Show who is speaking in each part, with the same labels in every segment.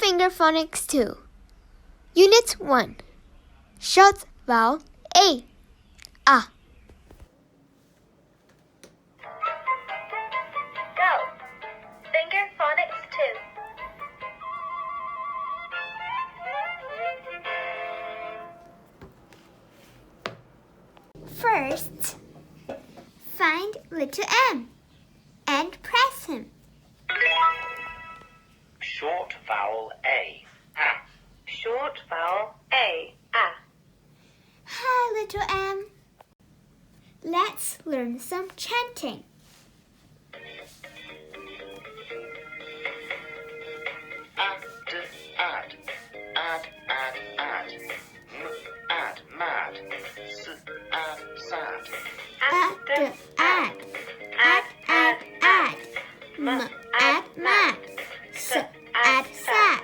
Speaker 1: Finger Phonics 2. Unit 1. Short vowel A. Ah.
Speaker 2: Go. Finger Phonics 2.
Speaker 3: First, find letter M and press him.
Speaker 4: Short vowel A. Ah.
Speaker 2: Short vowel A. Ah.
Speaker 3: Hi, little M. Let's learn some chanting.
Speaker 4: Add, add, mad, add, sad.
Speaker 3: Add, m, add, mad, s, add, sad.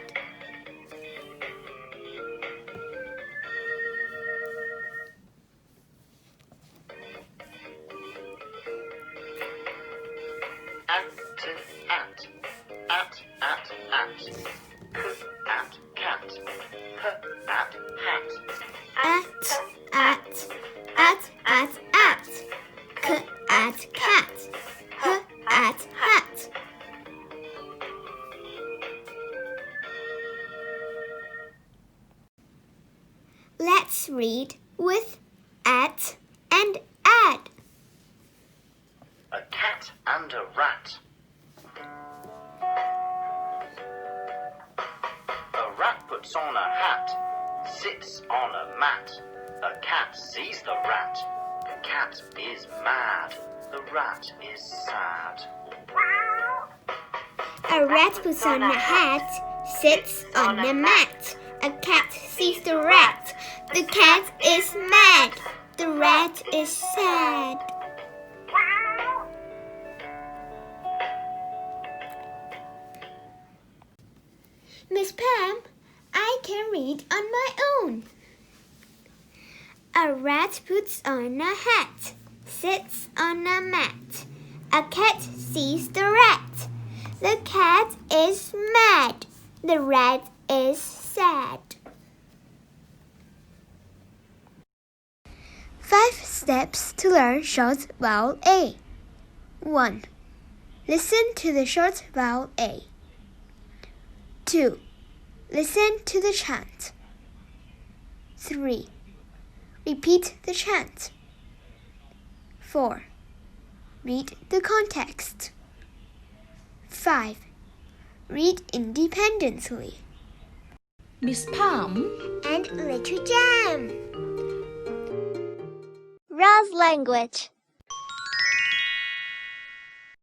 Speaker 4: At, cat, at, hat.
Speaker 3: At, k, at, cat, h, at, hat. Let's read with at and add.
Speaker 4: A cat and a rat. A rat puts on a hat, sits on a mat. A cat sees the rat. The cat is mad. The rat is sad.
Speaker 3: A rat puts on a hat, sits on a mat. A cat sees the rat. The cat is mad. The rat is sad. Miss Pam, I can read on my own. A rat puts on a hat, sits on a mat. A cat sees the rat. The cat is mad. The rat is sad.
Speaker 1: 5 steps to learn short vowel A. 1. Listen to the short vowel A. 2. Listen to the chant. 3. Repeat the chant. 4. Read the context. 5. Read independently.
Speaker 5: Miss Pam
Speaker 3: And Little Jam.
Speaker 2: RASS Language.